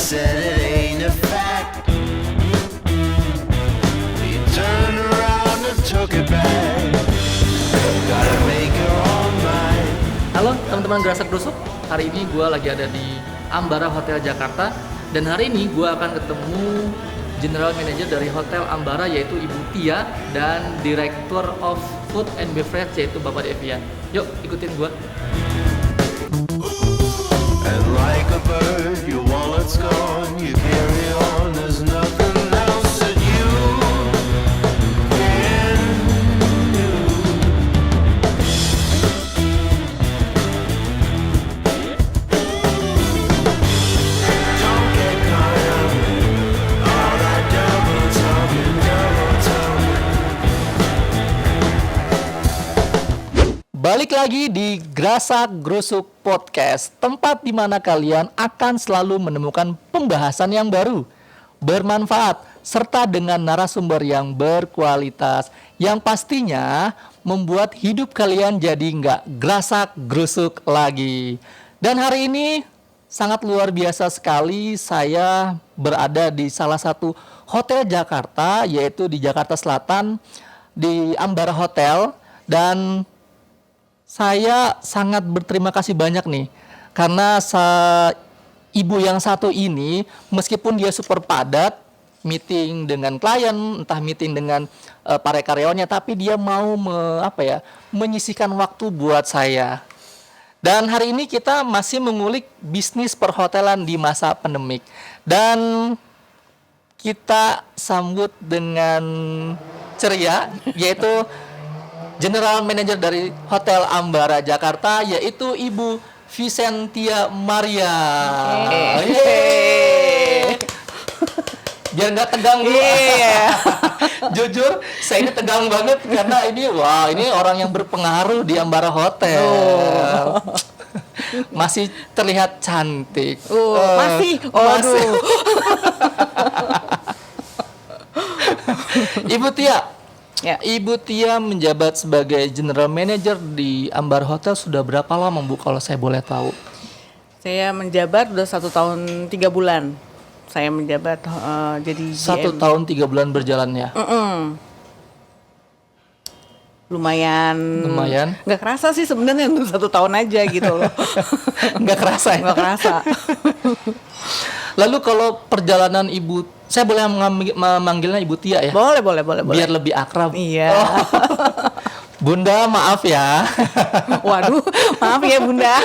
said it ain't a fact. You turned around and took it back. Gotta make your own mind. Halo teman-teman Gerasak Gerusuk, hari ini gue lagi ada di Ambara Hotel Jakarta. Dan hari ini gue akan ketemu General Manager dari Hotel Ambara, yaitu Ibu Tia, dan Director of Food and Beverage, yaitu Bapak Devian. Yuk ikutin gue. And like a bird, your wallet's gone. You carry on, there's nothing else that you can do. Don't get caught up in all that double talking, double talking. Balik lagi di Gerasak Gerusuk Podcast, tempat di mana kalian akan selalu menemukan pembahasan yang baru, bermanfaat, serta dengan narasumber yang berkualitas, yang pastinya membuat hidup kalian jadi nggak gerasak gerusuk lagi. Dan hari ini sangat luar biasa sekali, saya berada di salah satu hotel Jakarta, yaitu di Jakarta Selatan, di Ambara Hotel. Dan saya sangat berterima kasih banyak nih, karena ibu yang satu ini, meskipun dia super padat, meeting dengan klien, entah meeting dengan para karyawannya, tapi dia mau menyisihkan waktu buat saya. Dan hari ini kita masih mengulik bisnis perhotelan di masa pandemik. Dan kita sambut dengan ceria, yaitu General Manager dari Hotel Ambara Jakarta, yaitu Ibu Vicentia Maria. Yeay. Biar nggak tegang dulu. Jujur, saya ini tegang banget karena ini orang yang berpengaruh di Ambara Hotel. Masih terlihat cantik. Masih. Ibu Tia. Ya. Ibu Tia menjabat sebagai General Manager di Ambara Hotel sudah berapa lama, Bu, kalau saya boleh tahu? Saya menjabat udah 1 tahun 3 bulan. Saya menjabat jadi GM. 1 tahun 3 bulan berjalannya. Lumayan. Nggak kerasa sih sebenarnya untuk 1 tahun aja gitu loh. Nggak kerasa ya? Nggak kerasa. Lalu kalau perjalanan Ibu, saya boleh memanggilnya Ibu Tia ya? Boleh. Biar lebih akrab. Iya. Bunda, maaf ya. Waduh, maaf ya Bunda.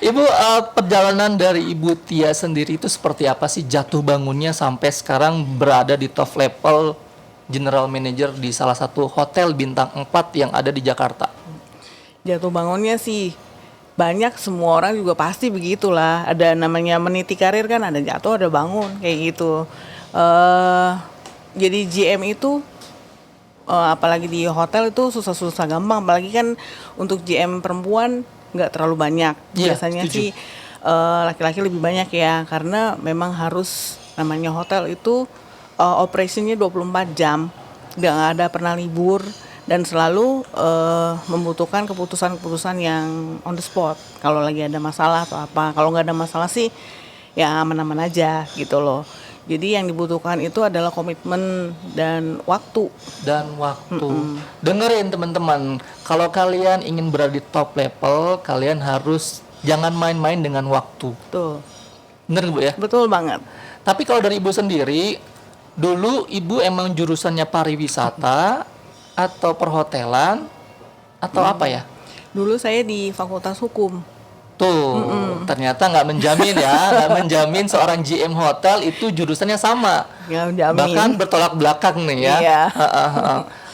Ibu, perjalanan dari Ibu Tia sendiri itu seperti apa sih, jatuh bangunnya sampai sekarang berada di top level General Manager di salah satu hotel bintang 4 yang ada di Jakarta? Jatuh bangunnya sih banyak, semua orang juga pasti begitulah. Ada namanya meniti karir kan, ada jatuh ada bangun kayak gitu. Jadi GM itu apalagi di hotel itu susah-susah gampang, apalagi kan untuk GM perempuan nggak terlalu banyak. Biasanya setuju. sih laki-laki lebih banyak ya, karena memang harus, namanya hotel itu operasinya 24 jam, nggak ada pernah libur, dan selalu membutuhkan keputusan-keputusan yang on the spot kalau lagi ada masalah atau apa. Kalau nggak ada masalah sih ya aman-aman aja gitu loh. Jadi yang dibutuhkan itu adalah komitmen dan waktu. Dengerin teman-teman, kalau kalian ingin berada di top level, kalian harus jangan main-main dengan waktu. Tuh. Bener Bu ya? Betul banget. Tapi kalau dari Ibu sendiri, dulu Ibu emang jurusannya pariwisata atau perhotelan atau apa ya? Dulu saya di Fakultas Hukum. Tuh, ternyata nggak menjamin ya, nggak menjamin seorang GM hotel itu jurusannya sama. Nggak menjamin. Bahkan bertolak belakang nih ya. Iya.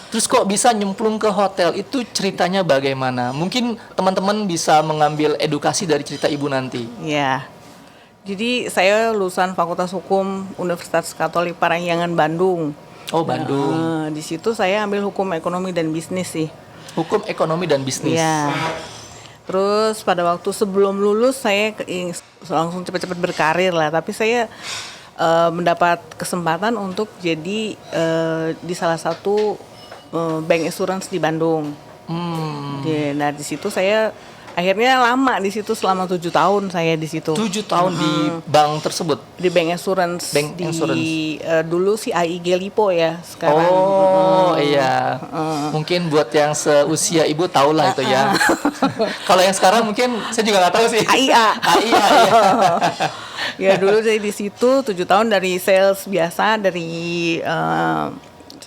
Terus kok bisa nyemplung ke hotel, itu ceritanya bagaimana? Mungkin teman-teman bisa mengambil edukasi dari cerita Ibu nanti. Iya. Jadi saya lulusan Fakultas Hukum Universitas Katolik Parahyangan Bandung. Oh, Bandung. Di situ saya ambil hukum ekonomi dan bisnis sih. Hukum ekonomi dan bisnis. Iya. Terus pada waktu sebelum lulus saya langsung cepat-cepat berkarir lah. Tapi saya mendapat kesempatan untuk jadi di salah satu bank insurance di Bandung. Nah di situ saya Akhirnya lama di situ selama 7 tahun saya di situ. 7 tahun di bank tersebut. Di Bank Insurance. Bank Insurance. Dulu si AIG Lipo ya, sekarang. Oh iya, mungkin buat yang seusia ibu tahu lah itu ya. Kalau yang sekarang mungkin saya juga nggak tahu sih. AIA. AIA iya. Ya dulu saya di situ 7 tahun dari sales biasa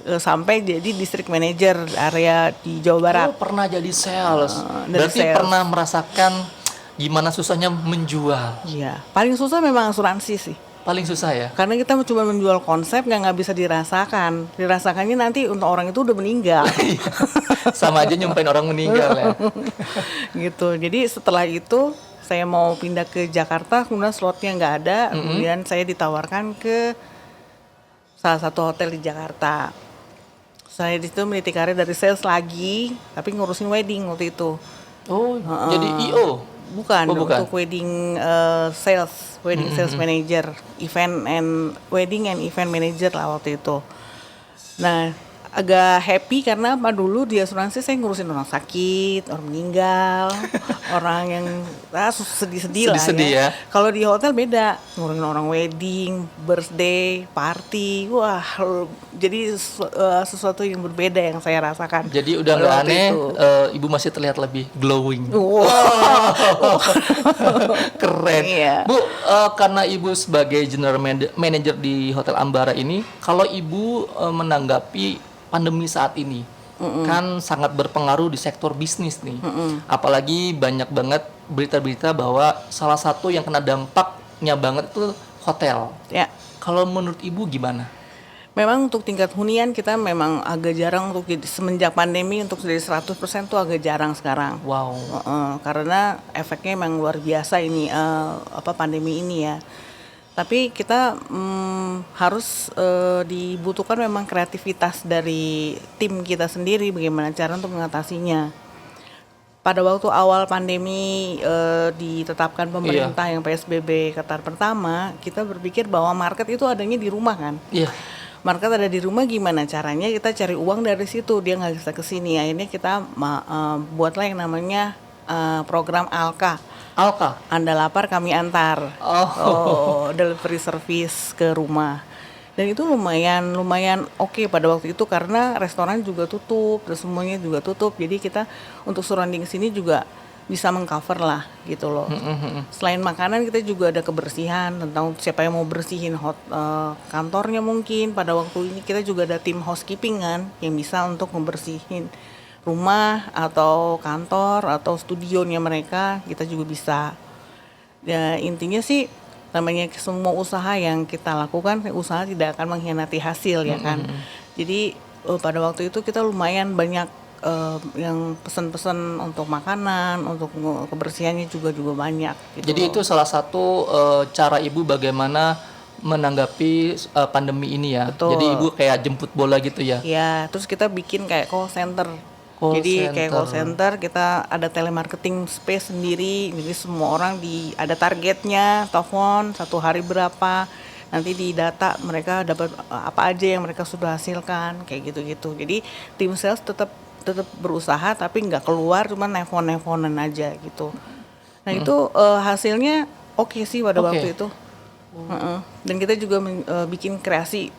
sampai jadi district manager area di Jawa Barat. Oh pernah jadi sales. Dari Berarti sales. pernah merasakan gimana susahnya menjual. Iya, paling susah memang asuransi sih. Paling susah ya. Karena kita cuma menjual konsep yang nggak bisa dirasakan. Dirasakannya nanti untuk orang itu udah meninggal. Sama aja nyumpain orang meninggal ya. Gitu. Jadi setelah itu saya mau pindah ke Jakarta, kemudian slotnya nggak ada. Kemudian saya ditawarkan ke salah satu hotel di Jakarta. Saya di situ meniti karir dari sales lagi, tapi ngurusin wedding waktu itu. Oh, jadi IO. Bukan, Oh, bukan. untuk wedding wedding sales manager, wedding and event manager lah waktu itu. Nah, agak happy karena dulu di asuransi saya ngurusin orang sakit, orang meninggal, orang yang sedih-sedih lah Sedih-sedih ya. Kalau di hotel beda, ngurusin orang wedding, birthday, party, wah, jadi sesuatu yang berbeda yang saya rasakan. Jadi udah pada nggak waktu aneh, itu. ibu masih terlihat lebih glowing. Wow. Keren. Iya. Bu, karena ibu sebagai general manager di Hotel Ambara ini, kalau ibu menanggapi pandemi saat ini, kan sangat berpengaruh di sektor bisnis nih. Apalagi banyak banget berita-berita bahwa salah satu yang kena dampaknya banget itu hotel. Ya. Kalau menurut ibu gimana? Memang untuk tingkat hunian kita memang agak jarang semenjak pandemi untuk jadi 100% tuh agak jarang sekarang. Wow. Karena efeknya memang luar biasa ini pandemi ini ya. Tapi kita harus dibutuhkan memang kreativitas dari tim kita sendiri bagaimana cara untuk mengatasinya. Pada waktu awal pandemi ditetapkan pemerintah yang PSBB Qatar pertama, kita berpikir bahwa market itu adanya di rumah kan. Iya. Market ada di rumah, gimana caranya kita cari uang dari situ, dia nggak bisa kesini. Akhirnya kita buatlah yang namanya program ALKA. Alka. Anda lapar kami antar. Delivery service ke rumah. Dan itu lumayan oke pada waktu itu karena restoran juga tutup dan semuanya juga tutup. Jadi kita untuk surrounding sini juga bisa mengcover lah gitu loh. Selain makanan kita juga ada kebersihan tentang siapa yang mau bersihin kantornya mungkin. Pada waktu ini kita juga ada tim housekeeping kan yang bisa untuk membersihin rumah atau kantor atau studionya mereka, kita juga bisa. Ya intinya sih namanya semua usaha yang kita lakukan, usaha tidak akan mengkhianati hasil ya kan. Jadi pada waktu itu kita lumayan banyak yang pesan-pesan untuk makanan, untuk kebersihannya juga banyak. Gitu Jadi loh. itu salah satu cara ibu bagaimana menanggapi pandemi ini ya. Betul. Jadi ibu kayak jemput bola gitu ya. Ya, terus kita bikin kayak call center. Kayak call center kita ada telemarketing space sendiri. Jadi semua orang ada targetnya, telepon 1 hari berapa. Nanti di data mereka dapat apa aja yang mereka sudah hasilkan, kayak gitu-gitu. Jadi tim sales tetap berusaha tapi nggak keluar, cuma nelpon-nelponan aja gitu. Nah itu hasilnya oke sih pada waktu itu. Dan kita juga bikin kreasi,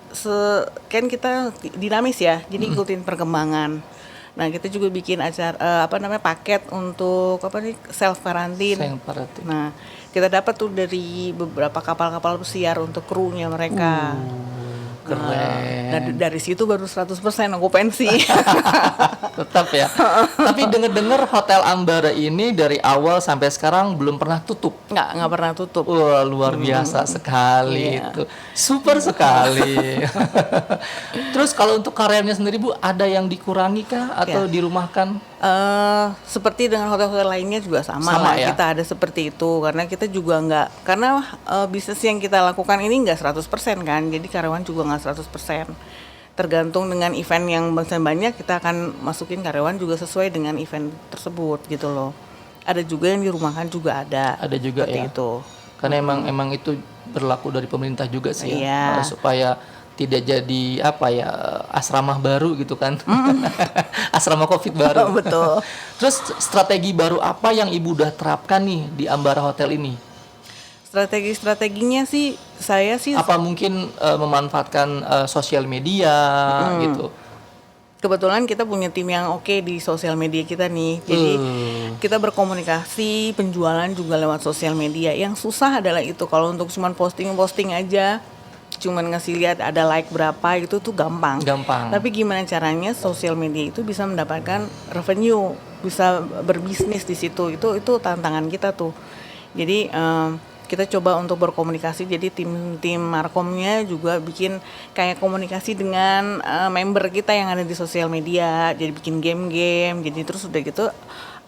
kan kita dinamis ya, jadi ikutin perkembangan. Nah kita juga bikin acara paket untuk self quarantine. Nah kita dapat tuh dari beberapa kapal-kapal pesiar untuk krunya mereka. Keren. Dari situ baru 100% okupansi. Tetap ya. Tapi dengar-dengar Hotel Ambara ini dari awal sampai sekarang belum pernah tutup. Nggak pernah tutup. Wah, luar biasa sekali Iya. itu. Super sekali. Terus kalau untuk karyanya sendiri Bu, ada yang dikurangi kah atau dirumahkan? Seperti dengan hotel-hotel lainnya juga sama lah ya? Kita ada seperti itu karena kita juga karena bisnis yang kita lakukan ini nggak 100% kan, jadi karyawan juga nggak 100%. Tergantung dengan event yang banyak, kita akan masukin karyawan juga sesuai dengan event tersebut gitu loh. Ada juga yang dirumahkan juga ada. Ada juga seperti ya. itu. Karena emang itu berlaku dari pemerintah juga sih ya, Iya. supaya tidak jadi apa ya, asrama baru gitu kan. Asrama Covid baru. Betul. Terus strategi baru apa yang Ibu udah terapkan nih di Ambara Hotel ini? Strategi-strateginya sih saya sih Apa mungkin memanfaatkan sosial media gitu? kebetulan kita punya tim yang oke di sosial media kita nih. Jadi kita berkomunikasi, penjualan juga lewat sosial media. Yang susah adalah itu, kalau untuk cuman posting aja, cuman ngasih lihat ada like berapa, itu tuh gampang. Gampang. Tapi gimana caranya sosial media itu bisa mendapatkan revenue, bisa berbisnis di situ. Itu tantangan kita tuh. Jadi kita coba untuk berkomunikasi, jadi tim markomnya juga bikin kayak komunikasi dengan member kita yang ada di sosial media, jadi bikin game-game, jadi terus udah gitu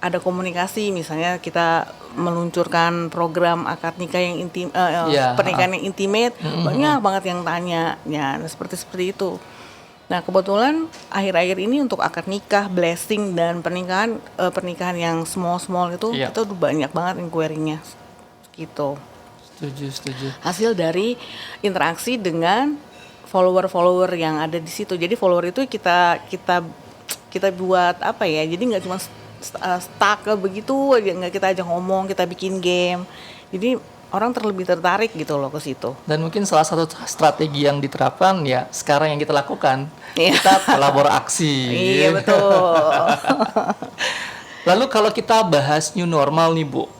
ada komunikasi, misalnya kita meluncurkan program akad nikah yang pernikahan yang intimate, banyak banget yang tanya, ya seperti itu. Nah kebetulan akhir-akhir ini untuk akad nikah, blessing dan pernikahan yang small itu kita udah banyak banget inquiry-nya gitu. Setuju. Hasil dari interaksi dengan follower yang ada di situ. Jadi follower itu kita buat apa ya? Jadi nggak cuma stuck begitu aja, nggak, kita ajak ngomong, kita bikin game. Jadi orang lebih tertarik gitu loh ke situ. Dan mungkin salah satu strategi yang diterapkan ya sekarang yang kita lakukan, Iya. kita kolaborasi. Iya betul. Lalu kalau kita bahas new normal nih Bu,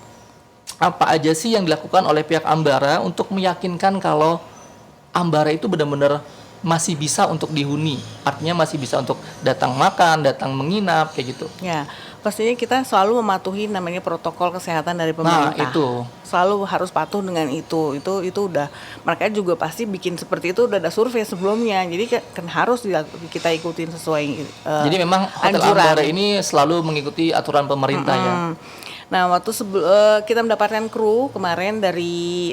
apa aja sih yang dilakukan oleh pihak Ambara untuk meyakinkan kalau Ambara itu benar-benar masih bisa untuk dihuni, artinya masih bisa untuk datang makan, datang menginap kayak gitu. Ya, pastinya kita selalu mematuhi namanya protokol kesehatan dari pemerintah. Nah, itu. Selalu harus patuh dengan itu. Itu udah, mereka juga pasti bikin seperti itu, udah ada survei sebelumnya. Jadi kan harus kita ikutin sesuai Jadi memang Hotel anjuran. Ambara ini selalu mengikuti aturan pemerintah ya. Nah, waktu kita mendapatkan kru kemarin dari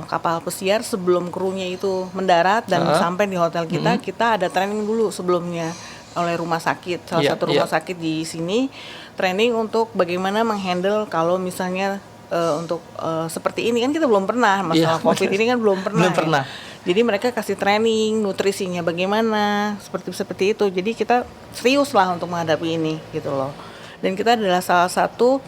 kapal pesiar, sebelum krunya itu mendarat dan sampai di hotel kita, kita ada training dulu sebelumnya oleh rumah sakit, salah satu rumah sakit di sini, training untuk bagaimana menghandle kalau misalnya untuk seperti ini, kan kita belum pernah masalah COVID ini kan belum pernah. Belum pernah. Jadi mereka kasih training nutrisinya bagaimana, seperti itu. Jadi kita serius lah untuk menghadapi ini gitu loh. Dan kita adalah salah satu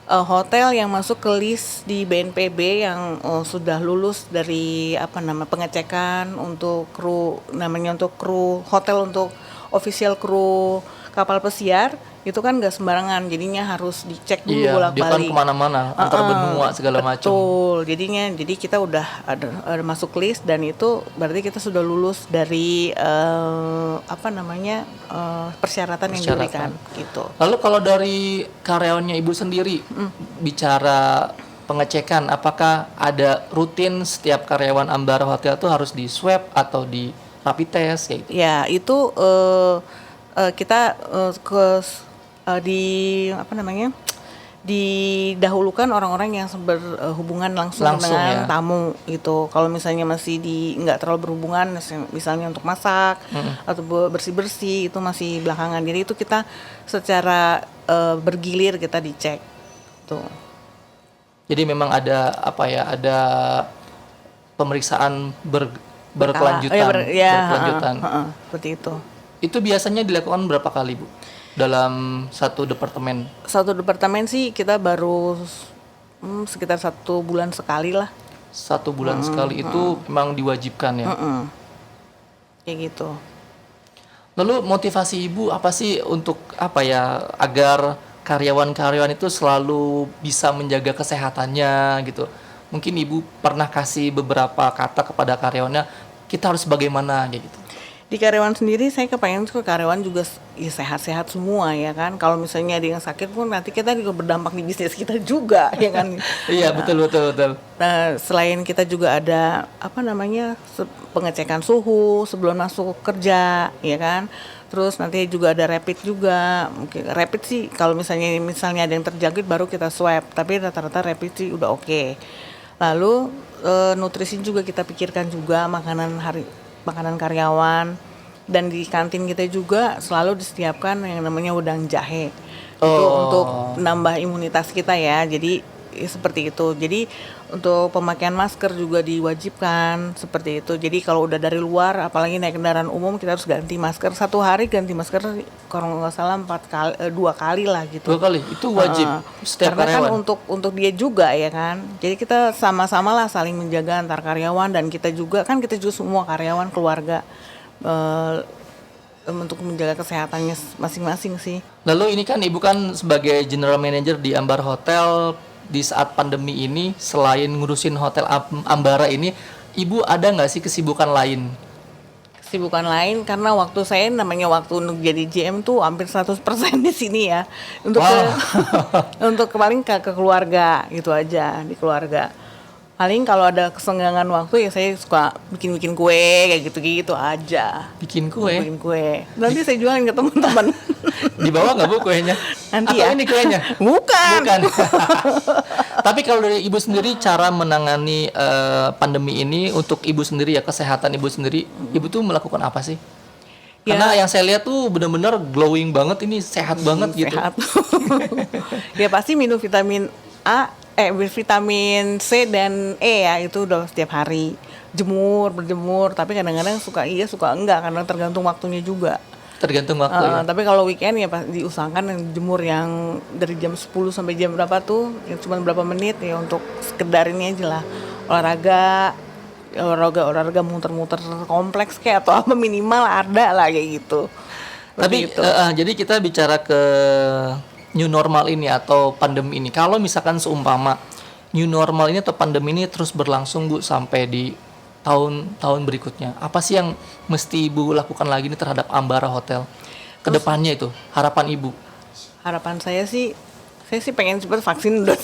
hotel yang masuk ke list di BNPB yang sudah lulus dari pengecekan untuk kru, namanya untuk kru hotel, untuk official kru kapal pesiar. Itu kan nggak sembarangan, jadinya harus dicek dulu bolak-balik. Dia kan kemana-mana, antar benua segala macam. Betul, jadi kita udah ada masuk list, dan itu berarti kita sudah lulus dari persyaratan yang diberikan gitu. Lalu kalau dari karyawannya Ibu sendiri, bicara pengecekan, apakah ada rutin setiap karyawan Ambara Hotel itu harus di swab atau di rapid test kayak gitu? Ya, itu kita didahulukan orang-orang yang berhubungan langsung dengan tamu gitu. Kalau misalnya masih nggak terlalu berhubungan, misalnya untuk masak atau bersih-bersih, itu masih belakangan. Jadi itu kita secara bergilir kita dicek tuh. Jadi memang ada ada pemeriksaan berkelanjutan. Berkelanjutan. Seperti itu. Itu biasanya dilakukan berapa kali, Bu? Dalam satu departemen? Satu departemen sih kita baru sekitar 1 bulan sekali lah. 1 bulan sekali itu memang diwajibkan ya? Kayak gitu. Lalu motivasi Ibu apa sih untuk agar karyawan-karyawan itu selalu bisa menjaga kesehatannya gitu? Mungkin Ibu pernah kasih beberapa kata kepada karyawannya, kita harus bagaimana kayak gitu? Di karyawan sendiri saya kepengen karyawan juga sehat-sehat semua ya kan. Kalau misalnya ada yang sakit pun nanti kita juga berdampak di bisnis kita juga ya kan. Iya, betul. Nah, selain kita juga ada pengecekan suhu sebelum masuk kerja ya kan. Terus nanti juga ada rapid juga. Mungkin rapid sih kalau misalnya ada yang terjangkit baru kita swab, tapi rata-rata rapid sih udah oke. Lalu nutrisi juga kita pikirkan juga, makanan karyawan, dan di kantin kita juga selalu disediakan yang namanya udang jahe. Itu untuk menambah imunitas kita ya. Jadi seperti itu. Jadi untuk pemakaian masker juga diwajibkan seperti itu. Jadi kalau udah dari luar, apalagi naik kendaraan umum, kita harus ganti masker. Satu hari ganti masker kalau nggak salah 2 kali lah gitu. 2 kali itu wajib setiap Karena karyawan. kan untuk dia juga ya kan. Jadi kita sama-sama lah saling menjaga antar karyawan, dan kita juga semua karyawan keluarga untuk menjaga kesehatannya masing-masing sih. Lalu ini kan Ibu kan sebagai general manager di Ambar Hotel, di saat pandemi ini selain ngurusin hotel Ambara ini, Ibu ada nggak sih kesibukan lain? Kesibukan lain, karena waktu saya namanya waktu untuk jadi GM tuh hampir 100% di sini ya. Untuk untuk paling ke keluarga gitu aja, di keluarga. Paling kalau ada kesenggangan waktu ya saya suka bikin kue kayak gitu-gitu aja. Bikin kue? Bikin kue. Nanti saya jualin ke teman-teman. Dibawa nggak Bu kuenya? Nanti Atau ya. ini kuenya? Bukan. Tapi kalau dari Ibu sendiri cara menangani pandemi ini untuk Ibu sendiri ya, kesehatan Ibu sendiri, Ibu tuh melakukan apa sih? Ya. Karena yang saya lihat tuh benar-benar glowing banget, ini sehat banget gitu. Sehat. Ya pasti minum vitamin vitamin C dan E ya, itu udah setiap hari. Berjemur, tapi kadang-kadang suka iya suka enggak, karena tergantung waktunya juga. Tergantung waktu ya. Tapi kalau weekend ya diusahakan yang jemur yang dari jam 10 sampai jam berapa tuh, yang cuma berapa menit ya, untuk sekedar ini aja lah, olahraga muter-muter kompleks kayak, atau apa minimal ada lah kayak gitu. Tapi Begitu. jadi kita bicara ke new normal ini atau pandemi ini. Kalau misalkan seumpama new normal ini atau pandemi ini terus berlangsung Bu sampai di tahun-tahun berikutnya, apa sih yang mesti Ibu lakukan lagi nih terhadap Ambara Hotel ke depannya itu? Harapan Ibu? Harapan saya sih pengen cepet vaksin udah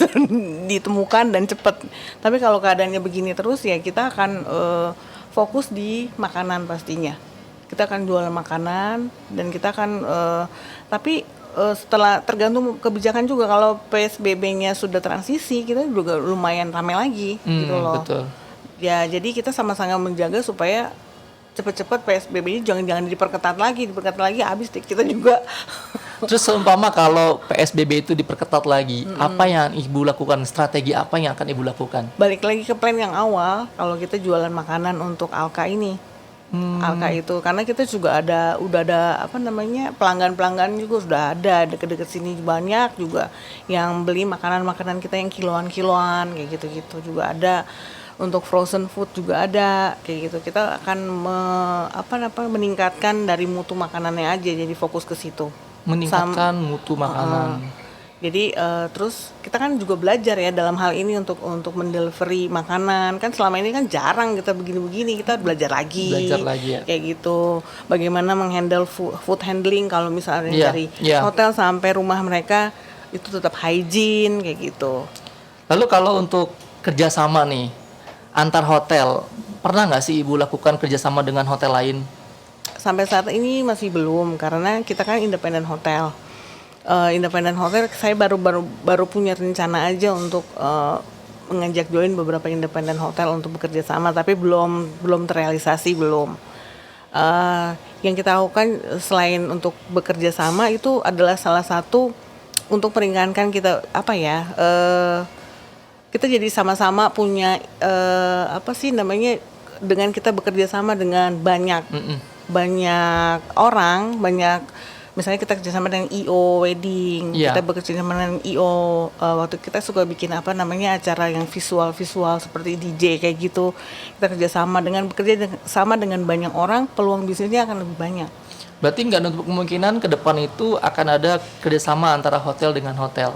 ditemukan dan cepet. Tapi kalau keadaannya begini terus ya kita akan fokus di makanan pastinya. Kita akan jual makanan dan kita akan setelah tergantung kebijakan juga, kalau PSBB-nya sudah transisi kita juga lumayan ramai lagi gitu loh. Betul. Ya jadi kita sama-sama menjaga supaya cepet-cepet PSBB-nya jangan diperketat lagi habis kita juga. Terus seumpama kalau PSBB itu diperketat lagi, apa yang Ibu lakukan? Strategi apa yang akan Ibu lakukan? Balik lagi ke plan yang awal, kalau kita jualan makanan untuk Alka ini. Alka itu karena kita juga udah ada pelanggan juga sudah ada deket-deket sini banyak juga yang beli makanan kita yang kiloan kayak gitu juga ada. Untuk frozen food juga ada kayak gitu. Kita akan meningkatkan dari mutu makanannya aja, jadi fokus ke situ. Meningkatkan mutu makanan. Jadi terus kita kan juga belajar ya dalam hal ini untuk mendelivery makanan. Kan selama ini kan jarang kita begini-begini, kita belajar lagi Ya. kayak gitu. Bagaimana menghandle food handling kalau misalnya dari Iya. hotel sampai rumah mereka itu tetap hygiene kayak gitu. Lalu kalau untuk kerjasama nih antar hotel, pernah nggak sih Ibu lakukan kerjasama dengan hotel lain? Sampai saat ini masih belum, karena kita kan independent hotel. Independent hotel saya baru punya rencana aja untuk mengajak join beberapa independent hotel untuk bekerja sama, tapi belum terrealisasi belum. Yang kita lakukan selain untuk bekerja sama itu adalah salah satu untuk meringankan kita kita jadi sama-sama punya dengan kita bekerja sama dengan banyak orang, misalnya kita kerjasama dengan IO wedding, kita bekerja sama dengan IO waktu kita suka bikin acara yang visual seperti DJ kayak gitu. Kita bekerja sama dengan banyak orang, peluang bisnisnya akan lebih banyak. Berarti nggak nutup kemungkinan ke depan itu akan ada kerjasama antara hotel dengan hotel?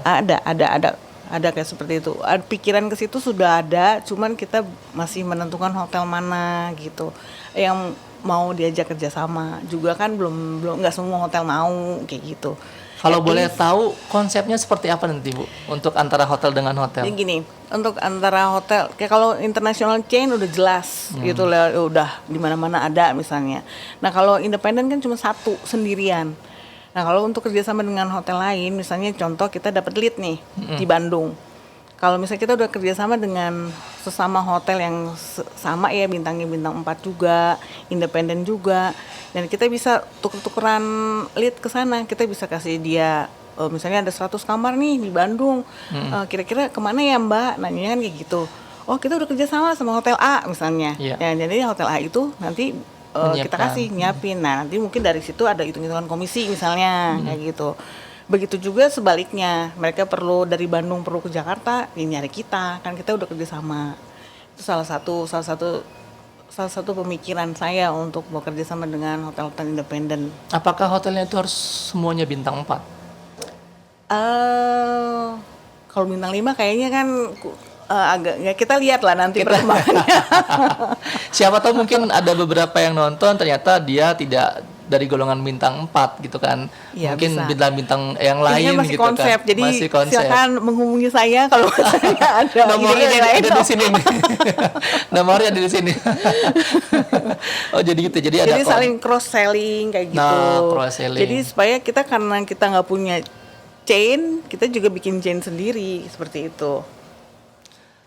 Ada kayak seperti itu. Pikiran ke situ sudah ada, cuman kita masih menentukan hotel mana gitu yang mau diajak kerjasama. Juga kan belum nggak semua hotel mau kayak gitu. Kalau boleh tahu konsepnya seperti apa nanti Bu untuk antara hotel dengan hotel? Jadi gini, untuk antara hotel kayak kalau international chain udah jelas gitu lah, udah di mana-mana ada misalnya. Nah kalau independen kan cuma satu sendirian. Nah kalau untuk kerjasama dengan hotel lain, misalnya contoh kita dapat lead nih di Bandung. Kalau misalnya kita udah kerjasama dengan sesama hotel yang sama ya, bintangnya bintang 4 juga, independen juga, dan kita bisa tuker-tukeran lead ke sana. Kita bisa kasih dia misalnya ada 100 kamar nih di Bandung, kira-kira kemana ya Mbak? Nanya kan kayak gitu. Oh kita udah kerja sama Hotel A misalnya. Iya. Ya, jadi Hotel A itu nanti kita kasih nyiapin. Nah nanti mungkin dari situ ada hitung-hitungan komisi misalnya kayak gitu. Begitu juga sebaliknya, mereka perlu dari Bandung perlu ke Jakarta, ya nyari kita, kan kita udah kerja sama. Itu salah satu pemikiran saya untuk bekerja sama dengan hotel-hotel independen. Apakah hotelnya itu harus semuanya bintang 4? Kalau bintang 5 kayaknya kan agak ya kita lihat lah nanti perkembangannya. Siapa tahu mungkin ada beberapa yang nonton ternyata dia tidak dari golongan bintang 4 gitu kan. Ya, mungkin bisa. bintang-bintang yang Ini lain kan masih gitu konsep, kan. jadi Masih konsep. silakan menghubungi saya kalau misalnya ada Nomornya ide-ide lain. ada di sini nih. Nomornya ada di sini. Oh jadi gitu. Jadi ada Saling cross selling kayak gitu. Nah, cross selling. Jadi supaya kita karena kita nggak punya chain, kita juga bikin chain sendiri seperti itu.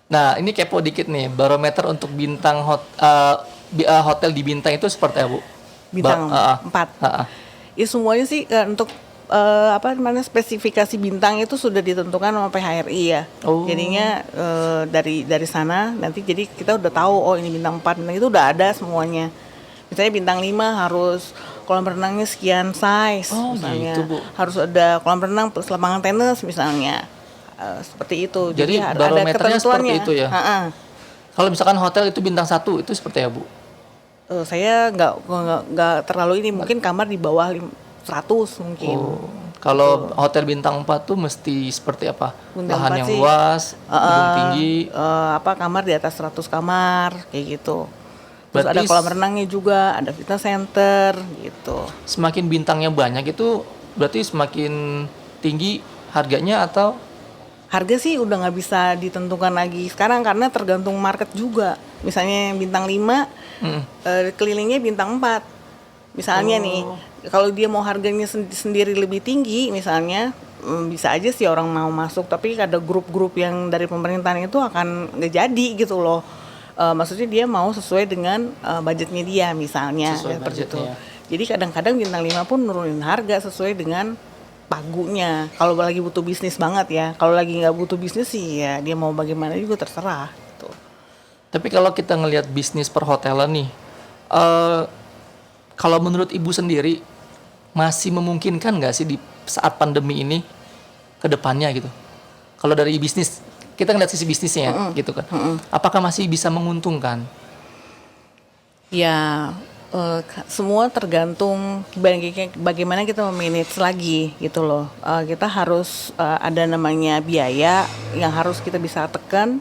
Nah, ini kepo dikit nih. Barometer untuk bintang hotel di bintang itu seperti apa, Bu? Bintang 4. Ya semuanya sih untuk spesifikasi bintang itu sudah ditentukan sama PHRI ya. Oh. Jadinya dari sana nanti jadi kita udah tahu oh ini bintang 4, bintang itu udah ada semuanya. Misalnya bintang 5 harus kolam renangnya sekian size misalnya. Gitu, Bu. Harus ada kolam renang plus lapangan tenis misalnya. Seperti itu. Jadi ada barometernya seperti ketentuannya. itu ya. Kalau misalkan hotel itu bintang 1 itu seperti apa, Bu? Saya nggak terlalu ini, mungkin kamar di bawah 100 mungkin. Kalau hotel bintang 4 tuh mesti seperti apa? Bintang Lahan 4 yang sih, luas, gedung tinggi. Kamar di atas 100 kamar kayak gitu. Terus Berarti ada kolam renangnya juga, ada fitness center gitu. Semakin bintangnya banyak itu berarti semakin tinggi harganya atau? Harga sih udah nggak bisa ditentukan lagi sekarang karena tergantung market juga. Misalnya yang bintang 5, kelilingnya bintang 4. Misalnya nih, kalau dia mau harganya sendiri lebih tinggi misalnya, bisa aja sih orang mau masuk. Tapi ada grup-grup yang dari pemerintahan itu akan nggak jadi gitu loh. Maksudnya dia mau sesuai dengan budgetnya dia misalnya. Sesuai seperti itu. budgetnya. Jadi kadang-kadang bintang 5 pun nurunin harga sesuai dengan pagunya. Kalau lagi butuh bisnis banget ya. Kalau lagi nggak butuh bisnis sih ya dia mau bagaimana juga terserah. Gitu. Tapi kalau kita ngelihat bisnis perhotelan nih, kalau menurut Ibu sendiri masih memungkinkan nggak sih di saat pandemi ini ke depannya gitu? Kalau dari bisnis, kita ngeliat sisi bisnisnya gitu kan. Apakah masih bisa menguntungkan? Ya semua tergantung bagaimana kita memanage lagi gitu loh. Kita harus ada namanya biaya yang harus kita bisa tekan.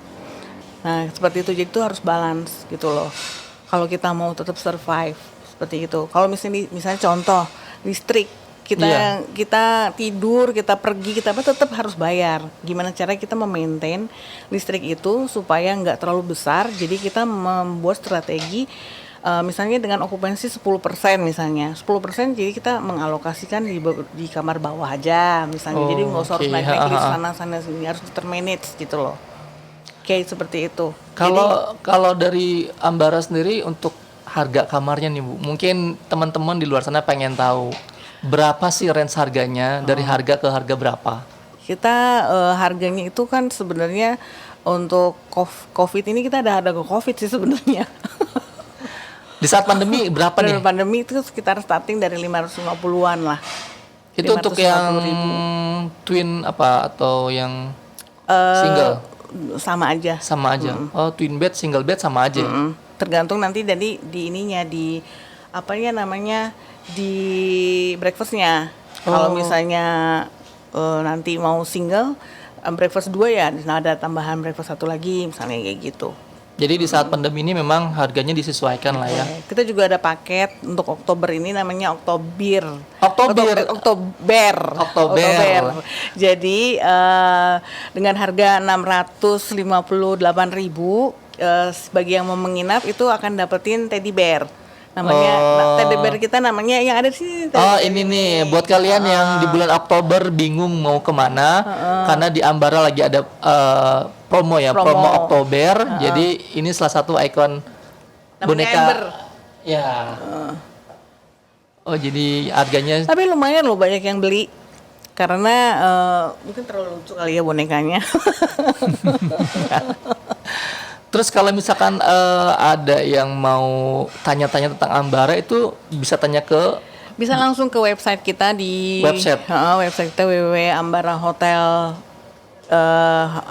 Nah seperti itu, jadi itu harus balance gitu loh. Kalau kita mau tetap survive seperti itu. Kalau misalnya contoh listrik, kita tidur, kita pergi, kita tetap harus bayar. Gimana cara kita memaintain listrik itu supaya nggak terlalu besar. Jadi kita membuat strategi. Misalnya dengan okupansi 10% misalnya 10% jadi kita mengalokasikan di kamar bawah aja misalnya, jadi nggak usah harus naik ke sana sini, harus termanage gitu loh, kayak seperti itu. Kalau dari Ambara sendiri untuk harga kamarnya nih Bu, mungkin teman-teman di luar sana pengen tahu berapa sih range harganya, dari harga ke harga berapa? Kita harganya itu kan sebenarnya untuk COVID ini kita ada harga COVID sih sebenarnya. Di saat pandemi berapa nih? Pandemi itu sekitar starting dari 550-an lah. Itu untuk yang twin apa atau yang single? Sama aja. Sama aja. Oh, twin bed, single bed sama aja. Tergantung nanti dari di ininya, di apa ya namanya, di breakfastnya. Kalau misalnya nanti mau single, breakfast 2 ya, nah ada tambahan breakfast 1 lagi misalnya kayak gitu. Jadi di saat pandemi ini memang harganya disesuaikan lah ya. Kita juga ada paket untuk Oktober ini namanya Oktober. Jadi dengan harga 658.000 bagi yang mau menginap itu akan dapetin teddy bear. Namanya teddy bear kita namanya yang ada di sini. Ini nih buat kalian yang di bulan Oktober bingung mau kemana karena di Ambara lagi ada promo Oktober. Jadi ini salah satu ikon namanya boneka. Ember. Ya. Oh jadi harganya. Tapi lumayan loh banyak yang beli. karena mungkin terlalu lucu kali ya bonekanya. Terus kalau misalkan ada yang mau tanya-tanya tentang Ambara itu bisa tanya ke Bisa langsung ke website kita di Website? website kita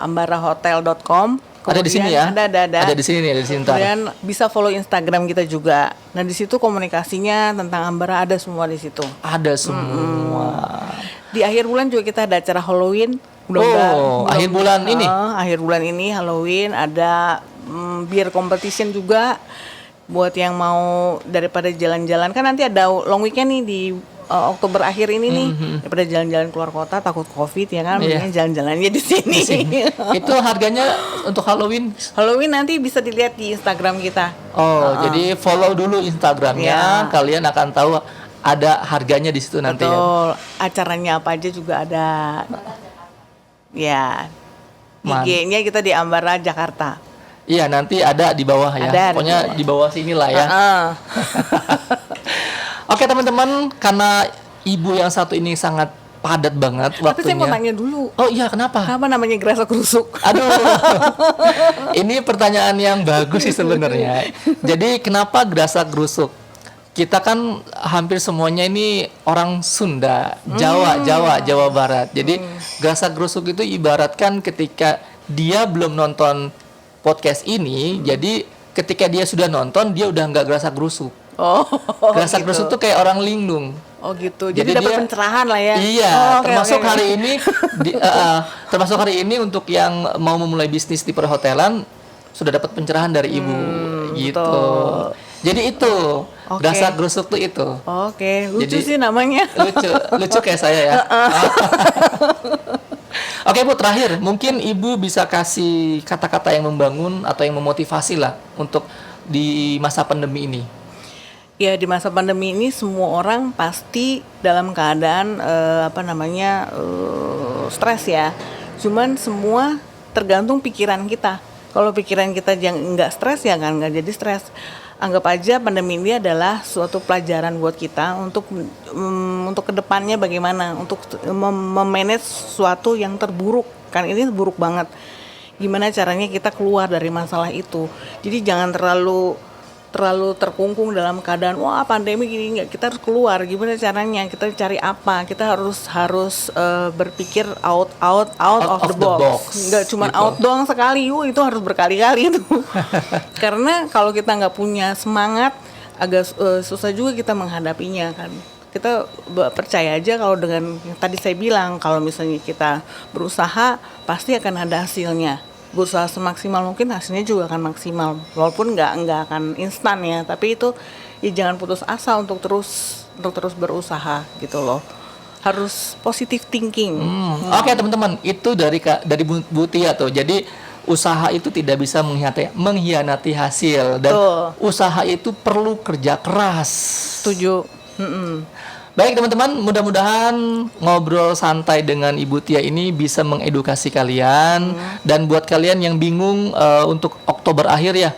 ambarahotel.com. ada di sini ya? Ada. Ada di sini nih, ada di sini ntar. Kemudian bisa follow Instagram kita juga. Nah di situ komunikasinya tentang Ambara ada semua di situ. Ada semua. Di akhir bulan juga kita ada acara Halloween. Akhir bulan ini? Akhir bulan ini Halloween ada beer competition juga. Buat yang mau daripada jalan-jalan, kan nanti ada long weekend nih di Oktober akhir ini nih. Daripada jalan-jalan keluar kota takut Covid ya kan, mendingan jalan-jalannya di sini. Itu harganya untuk Halloween? Halloween nanti bisa dilihat di Instagram kita. Jadi follow dulu Instagramnya, kalian akan tahu ada harganya di situ nanti ya. Betul, acaranya apa aja juga ada. Ya, IG-nya kita di Ambara Jakarta. Iya, nanti ada di bawah ya. Ada, Pokoknya di bawah sini lah ya. Oke teman-teman, karena ibu yang satu ini sangat padat banget Tapi waktunya. saya mau tanya dulu. Oh iya, kenapa? Kenapa namanya Gerasak Rusuk? Aduh, ini pertanyaan yang bagus sih sebenarnya. Jadi kenapa Gerasak Gerusuk? Kita kan hampir semuanya ini orang Sunda, Jawa Barat. Jadi Gerasak Gerusuk itu ibaratkan ketika dia belum nonton podcast ini, jadi ketika dia sudah nonton dia udah nggak gerasak gerusuk. Gerasak gerusuk tuh kayak orang linglung. Oh gitu. Jadi dapat pencerahan lah ya. Iya, termasuk hari ini termasuk hari ini untuk yang mau memulai bisnis di perhotelan sudah dapat pencerahan dari ibu gitu. Betul. Jadi itu gerasak gerusuk tuh itu. Oke, lucu Jadi, sih namanya. Lucu kayak saya ya. Oke Bu, terakhir mungkin Ibu bisa kasih kata-kata yang membangun atau yang memotivasi lah untuk di masa pandemi ini. Ya di masa pandemi ini semua orang pasti dalam keadaan stres ya. Cuman semua tergantung pikiran kita. Kalau pikiran kita yang nggak stres ya kan nggak jadi stres. Anggap aja pandemi ini adalah suatu pelajaran buat kita untuk kedepannya bagaimana untuk memanage sesuatu yang terburuk, kan ini buruk banget. Gimana caranya kita keluar dari masalah itu. Jadi jangan terlalu terkungkung dalam keadaan wah pandemi gini, nggak, kita harus keluar. Gimana caranya, kita cari apa, kita harus berpikir out of the box. Nggak cuma gitu. out doang sekali, itu harus berkali-kali itu. Karena kalau kita nggak punya semangat agak susah juga kita menghadapinya kan. Kita percaya aja kalau dengan yang tadi saya bilang, kalau misalnya kita berusaha pasti akan ada hasilnya. Berusaha semaksimal mungkin hasilnya juga akan maksimal, walaupun nggak akan instan ya, tapi itu ya jangan putus asa untuk terus berusaha gitu loh, harus positive thinking. Oke teman-teman, itu dari Bu Tia tuh. Jadi usaha itu tidak bisa mengkhianati hasil, dan usaha itu perlu kerja keras. Setuju. Baik teman-teman, mudah-mudahan ngobrol santai dengan Ibu Tia ini bisa mengedukasi kalian. Dan buat kalian yang bingung untuk Oktober akhir ya,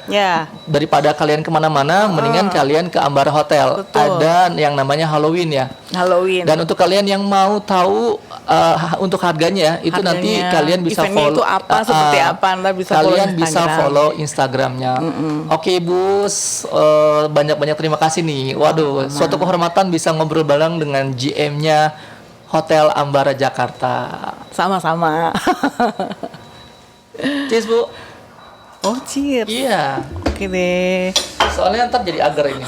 daripada kalian kemana-mana, mendingan kalian ke Ambara Hotel. Betul. Ada yang namanya Halloween ya. Dan untuk kalian yang mau tahu untuk harganya, itu nanti kalian bisa eventnya follow. itu apa, seperti apa, Anda bisa kalian bisa Instagram. follow Instagramnya. Oke Bu, banyak-banyak terima kasih nih. Waduh, suatu kehormatan bisa ngobrol bareng dengan GM-nya Hotel Ambara Jakarta. Sama-sama. Cheers Bu. Oh cheers. Iya. Oke deh. Soalnya ntar jadi agar ini.